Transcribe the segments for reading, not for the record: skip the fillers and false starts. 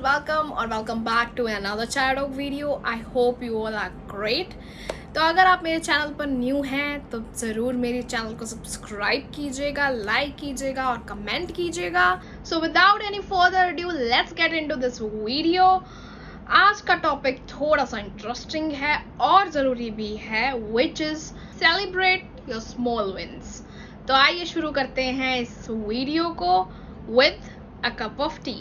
welcome और welcome back to another Chadog video. I hope you all are great. तो अगर आप मेरे चैनल पर न्यू हैं तो ज़रूर मेरे चैनल को सब्सक्राइब कीजिएगा, लाइक कीजिएगा और कमेंट कीजिएगा. So without any further ado, let's get into this video. आज का टॉपिक थोड़ा सा इंटरेस्टिंग है और ज़रूरी भी है, which is celebrate your small wins. तो आइए शुरू करते हैं इस वीडियो को with a cup of tea.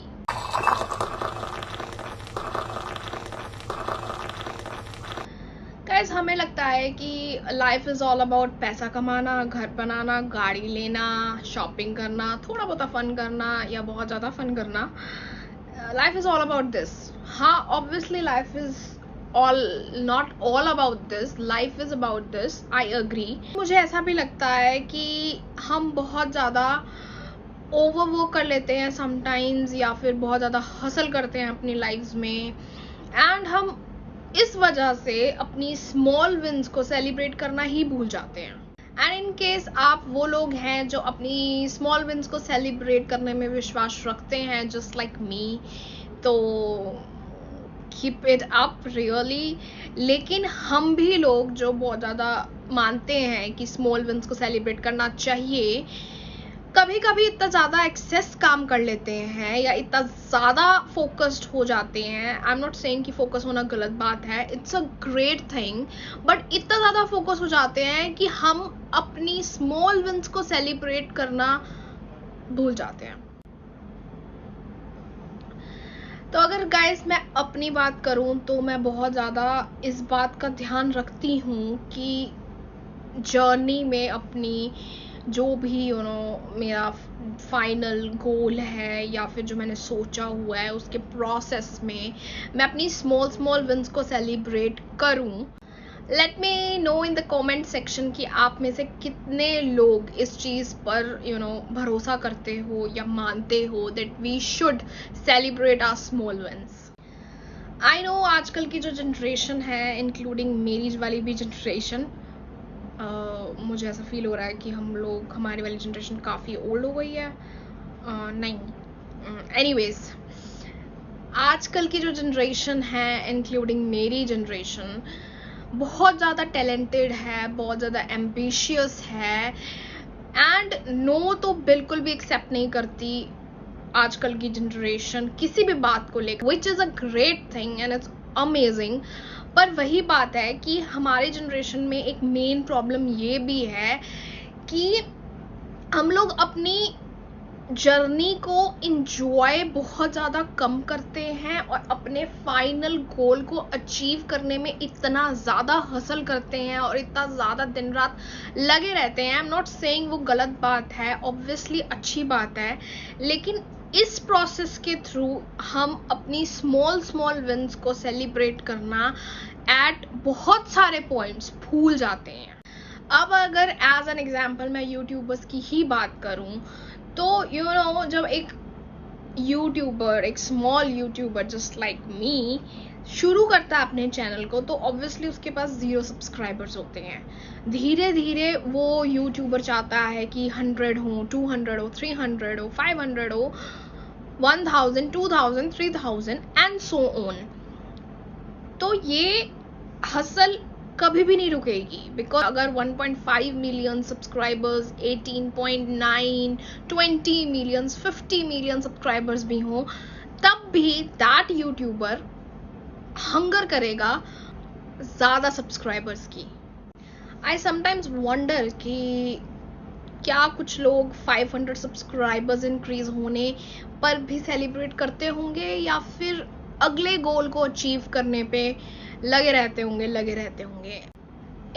Guys, हमें लगता है कि लाइफ इज़ ऑल अबाउट पैसा कमाना, घर बनाना, गाड़ी लेना, शॉपिंग करना, थोड़ा बहुत फन करना या बहुत ज़्यादा फन करना. Life is all about this. हाँ, obviously life is not all about this. Life is about this, I agree. मुझे ऐसा भी लगता है कि हम बहुत ज़्यादा ओवरवर्क कर लेते हैं समटाइम्स, या फिर बहुत ज़्यादा हसल करते हैं अपनी लाइफ्स में, एंड हम इस वजह से अपनी स्मॉल विन्स को सेलिब्रेट करना ही भूल जाते हैं. एंड इन केस आप वो लोग हैं जो अपनी स्मॉल विन्स को सेलिब्रेट करने में विश्वास रखते हैं, जस्ट लाइक मी, तो कीप इट अप रियली. लेकिन हम भी लोग जो बहुत ज़्यादा मानते हैं कि स्मॉल विन्स को सेलिब्रेट करना चाहिए, कभी कभी इतना ज़्यादा एक्सेस काम कर लेते हैं या इतना ज़्यादा फोकस्ड हो जाते हैं. आई एम नॉट सेइंग कि फोकस होना गलत बात है, it's a great thing, but इतना ज़्यादा फोकस हो जाते हैं कि हम अपनी स्मॉल विन्स को सेलिब्रेट करना भूल जाते हैं. तो अगर गाइस मैं अपनी बात करूं तो मैं बहुत ज़्यादा इस बात का ध्यान रखती हूं कि जर्नी में अपनी जो भी मेरा फाइनल गोल है या फिर जो मैंने सोचा हुआ है, उसके प्रोसेस में मैं अपनी स्मॉल विन्स को सेलिब्रेट करूं. Let me know in the comment section कि आप में से कितने लोग इस चीज़ पर भरोसा करते हो या मानते हो that we should celebrate our small wins. I know आजकल की जो जनरेशन है, इंक्लूडिंग मेरी वाली भी जनरेशन, मुझे ऐसा फील हो रहा है कि हमारी वाली जनरेशन काफ़ी ओल्ड हो गई है. नहीं, एनीवेज, आजकल की जो जनरेशन है, इंक्लूडिंग मेरी जनरेशन, बहुत ज़्यादा टैलेंटेड है, बहुत ज़्यादा एम्बिशियस है, एंड नो तो बिल्कुल भी एक्सेप्ट नहीं करती आजकल की जनरेशन किसी भी बात को लेकर, which is a great thing and it's amazing. पर वही बात है कि हमारे जनरेशन में एक मेन प्रॉब्लम ये भी है कि हम लोग अपनी जर्नी को इंजॉय बहुत ज़्यादा कम करते हैं और अपने फाइनल गोल को अचीव करने में इतना ज़्यादा हसल करते हैं और इतना ज़्यादा दिन रात लगे रहते हैं. आई एम नॉट सेइंग वो गलत बात है, ऑब्वियसली अच्छी बात है, लेकिन इस प्रोसेस के थ्रू हम अपनी स्मॉल विन्स को सेलिब्रेट करना एट बहुत सारे पॉइंट्स भूल जाते हैं. अब अगर एज एन एग्जांपल मैं यूट्यूबर्स की ही बात करूं तो जब एक यूट्यूबर, एक small YouTuber just like me शुरू करता है अपने चैनल को, तो ऑब्वियसली उसके पास 0 सब्सक्राइबर्स होते हैं. धीरे धीरे वो यूट्यूबर चाहता है कि 100 हो, 200 हो, 300 हो, 500 हो, 1000, 2000, 3000 एंड सो ऑन. तो ये हसल कभी भी नहीं रुकेगी, बिकॉज अगर 1.5 million subscribers, 18.9, 20 million, 50 million subscribers भी हों, तब भी दैट यूट्यूबर हंगर करेगा ज़्यादा सब्सक्राइबर्स की. आई समटाइम्स वंडर कि क्या कुछ लोग 500 सब्सक्राइबर्स इंक्रीज होने पर भी सेलिब्रेट करते होंगे या फिर अगले गोल को अचीव करने पे लगे रहते होंगे.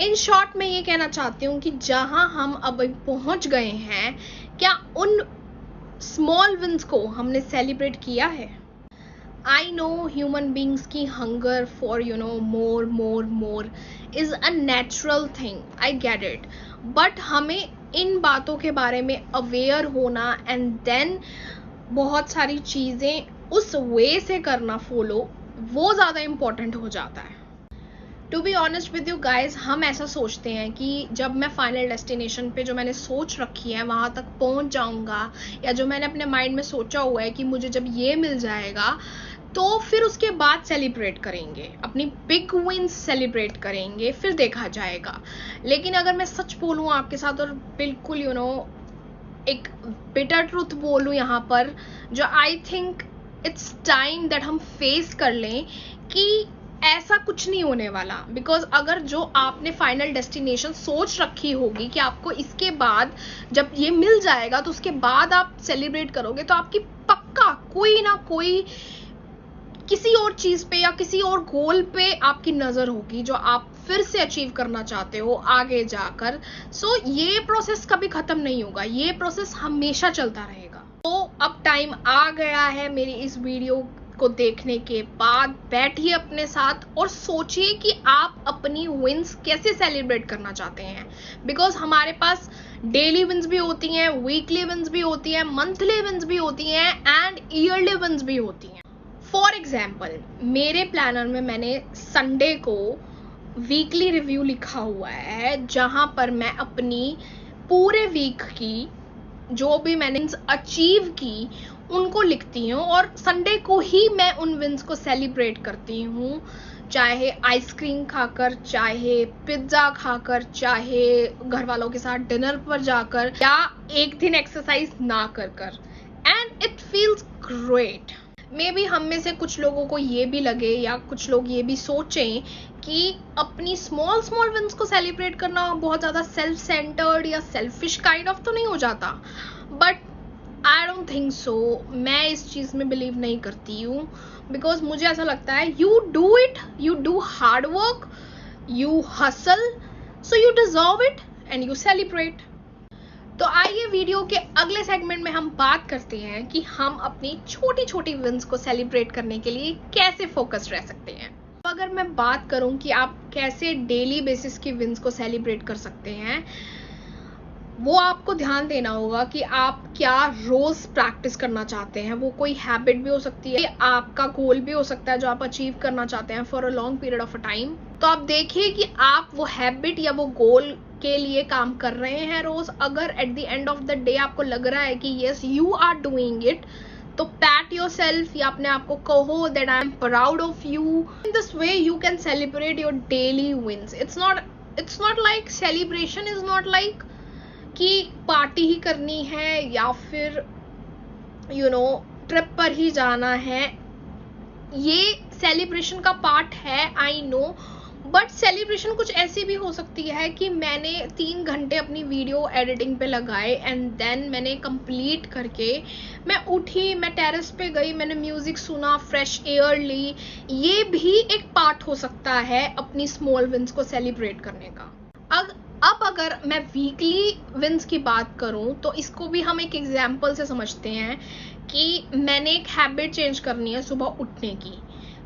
इन शॉर्ट मैं ये कहना चाहती हूँ कि जहाँ हम अब पहुँच गए हैं, क्या उन स्मॉल विन्स को हमने सेलिब्रेट किया है? आई नो ह्यूमन बींग्स की hunger for more is a natural thing, I get it, but हमें इन बातों के बारे में अवेयर होना एंड देन बहुत सारी चीज़ें उस वे से करना फॉलो, वो ज़्यादा इम्पोर्टेंट हो जाता है. To be honest with you guys, हम ऐसा सोचते हैं कि जब मैं फाइनल डेस्टिनेशन पे जो मैंने सोच रखी है वहाँ तक पहुँच जाऊँगा, या जो मैंने अपने माइंड में सोचा हुआ है कि मुझे जब ये मिल जाएगा तो फिर उसके बाद सेलिब्रेट करेंगे, अपनी बिग विंस सेलिब्रेट करेंगे, फिर देखा जाएगा। लेकिन अगर मैं सच बोलूँ आपके साथ और बिल्कुल एक बिटर ट्रूथ बोलूँ यहाँ पर, जो I think it's time that हम फेस कर लें कि ऐसा कुछ नहीं होने वाला। बिकॉज अगर जो आपने फाइनल डेस्टिनेशन सोच रखी होगी कि आपको इसके बाद जब ये मिल जाएगा तो उसके बाद आप सेलिब्रेट करोगे, तो आपकी पक्का कोई ना कोई किसी और चीज पे या किसी और गोल पे आपकी नजर होगी जो आप फिर से अचीव करना चाहते हो आगे जाकर। सो ये प्रोसेस कभी खत्म नहीं होगा, ये प्रोसेस हमेशा चलता रहेगा। तो अब टाइम आ गया है मेरी इस वीडियो को देखने के बाद, बैठिए अपने साथ और सोचिए कि आप अपनी विंस कैसे सेलिब्रेट करना चाहते हैं। बिकॉज हमारे पास डेली विंस भी होती हैं, वीकली विंस भी होती हैं, मंथली विंस भी होती हैं एंड ईयरली विंस भी होती हैं। फॉर एग्जाम्पल, मेरे प्लानर में मैंने संडे को वीकली रिव्यू लिखा हुआ है, जहां पर मैं अपनी पूरे वीक की जो भी मैंने अचीव की उनको लिखती हूँ, और संडे को ही मैं उन विंस को सेलिब्रेट करती हूँ, चाहे आइसक्रीम खाकर, चाहे पिज्जा खाकर, चाहे घर वालों के साथ डिनर पर जाकर, या एक दिन एक्सरसाइज ना कर। And it feels great. May be हम में से कुछ लोगों को ये भी लगे या कुछ लोग ये भी सोचें कि अपनी स्मॉल विंस को सेलिब्रेट करना बहुत ज़्यादा सेल्फ सेंटर्ड या सेल्फिश काइंड ऑफ तो नहीं हो जाता, but I don't think so. मैं इस चीज़ में बिलीव नहीं करती हूँ, बिकॉज मुझे ऐसा लगता है you do it, you do hard work, you hustle, so you deserve it and you celebrate. तो आइए वीडियो के अगले सेगमेंट में हम बात करते हैं कि हम अपनी छोटी छोटी विंस को सेलिब्रेट करने के लिए कैसे फोकस रह सकते हैं। तो अगर मैं बात करूं कि आप कैसे डेली बेसिस की विंस को सेलिब्रेट कर सकते हैं, वो आपको ध्यान देना होगा कि आप क्या रोज प्रैक्टिस करना चाहते हैं। वो कोई हैबिट भी हो सकती है, आपका गोल भी हो सकता है जो आप अचीव करना चाहते हैं for a long period of a time. तो आप देखिए कि आप वो हैबिट या वो गोल के लिए काम कर रहे हैं रोज। अगर at the end of the day आपको लग रहा है कि yes you are doing it, तो पैट योर सेल्फ या अपने आप को कहो that I am proud of you. In this way you can celebrate your daily wins. It's not like celebration is not like कि पार्टी ही करनी है या फिर ट्रिप पर ही जाना है। ये सेलिब्रेशन का पार्ट है, आई नो, बट सेलिब्रेशन कुछ ऐसी भी हो सकती है कि मैंने 3 घंटे अपनी वीडियो एडिटिंग पे लगाए एंड देन मैंने कंप्लीट करके मैं उठी, मैं टेरेस पे गई, मैंने म्यूजिक सुना, फ्रेश एयर ली। ये भी एक पार्ट हो सकता है अपनी स्मॉल विंस को सेलिब्रेट करने का। अब अगर मैं वीकली विंस की बात करूं तो इसको भी हम एक एग्जाम्पल से समझते हैं कि मैंने एक हैबिट चेंज करनी है सुबह उठने की।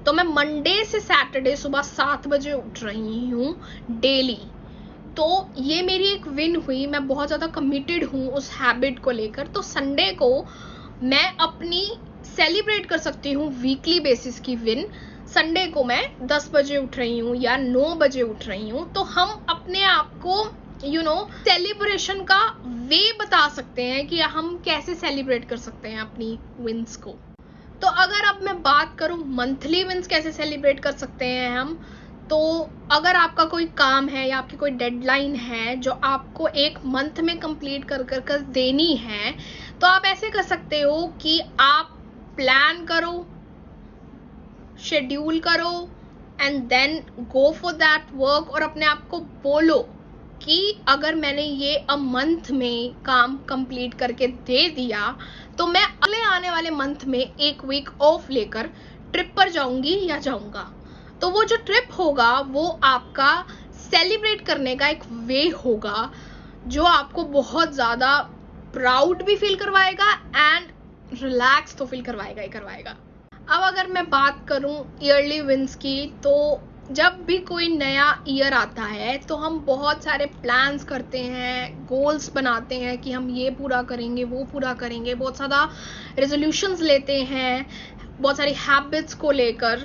तो मैं मंडे से सैटरडे सुबह 7 बजे उठ रही हूँ डेली। तो ये मेरी एक विन हुई, मैं बहुत ज़्यादा कमिटेड हूँ उस हैबिट को लेकर। तो संडे को मैं अपनी सेलिब्रेट कर सकती हूँ वीकली बेसिस की विन। संडे को मैं 10 बजे उठ रही हूँ या 9 बजे उठ रही हूँ, तो हम अपने आप को सेलिब्रेशन का वे बता सकते हैं कि हम कैसे सेलिब्रेट कर सकते हैं अपनी विंस को। तो अगर अब मैं बात करूं मंथली विंस कैसे सेलिब्रेट कर सकते हैं हम, तो अगर आपका कोई काम है या आपकी कोई डेडलाइन है जो आपको एक मंथ में कंप्लीट कर देनी है, तो आप ऐसे कर सकते हो कि आप प्लान करो, शेड्यूल करो and then go for that work, और अपने आप को बोलो कि अगर मैंने ये अ मंथ में काम कंप्लीट करके दे दिया तो मैं अगले आने वाले मंथ में 1 वीक ऑफ लेकर ट्रिप पर जाऊंगी या जाऊंगा। तो वो जो ट्रिप होगा वो आपका सेलिब्रेट करने का एक वे होगा जो आपको बहुत ज़्यादा प्राउड भी फील करवाएगा एंड रिलैक्स तो फील करवाएगा ही करवाएगा। अब अगर मैं बात करूं ईयरली विंस की, तो जब भी कोई नया ईयर आता है तो हम बहुत सारे प्लान्स करते हैं, गोल्स बनाते हैं कि हम ये पूरा करेंगे, वो पूरा करेंगे, बहुत ज़्यादा रेजोल्यूशंस लेते हैं, बहुत सारी हैबिट्स को लेकर।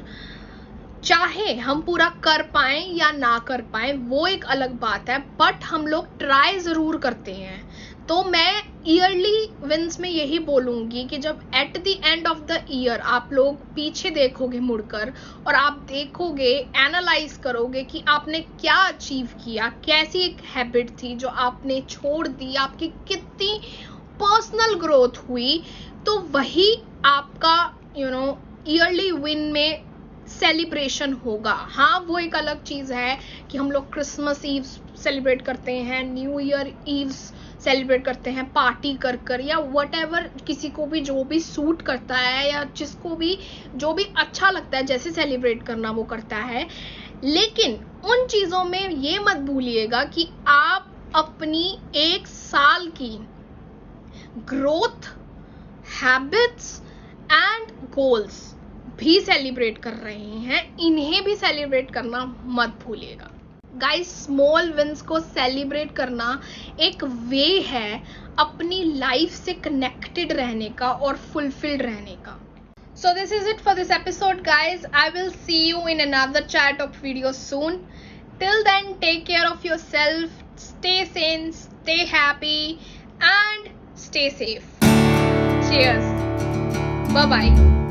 चाहे हम पूरा कर पाएं या ना कर पाएं वो एक अलग बात है, बट हम लोग ट्राई ज़रूर करते हैं। तो मैं ईयरली विंस में यही बोलूँगी कि जब eight the end of the year आप लोग पीछे देखोगे मुड़कर और आप देखोगे, एनालाइज करोगे कि आपने क्या अचीव किया, कैसी एक हैबिट थी जो आपने छोड़ दी, आपकी कितनी पर्सनल ग्रोथ हुई, तो वही आपका ईयरली विन में सेलिब्रेशन होगा। हाँ, वो एक अलग चीज़ है कि हम लोग क्रिसमस ईव सेलिब्रेट करते हैं, न्यू ईयर ईव्स सेलिब्रेट करते हैं पार्टी कर कर, या वट किसी को भी जो भी सूट करता है या जिसको भी जो भी अच्छा लगता है जैसे सेलिब्रेट करना वो करता है। लेकिन उन चीज़ों में ये मत भूलिएगा कि आप अपनी एक साल की ग्रोथ, हैबिट्स एंड गोल्स भी सेलिब्रेट कर रहे हैं, इन्हें भी सेलिब्रेट करना मत भूलिएगा। गाइस, स्मॉल विंस को सेलिब्रेट करना एक वे है अपनी लाइफ से कनेक्टेड रहने का और फुलफिल्ड रहने का। So this is it for this episode, guys. I will see you in another chat of video soon. Till then, take care of yourself, stay sane, stay happy, and stay safe. Cheers. Bye bye.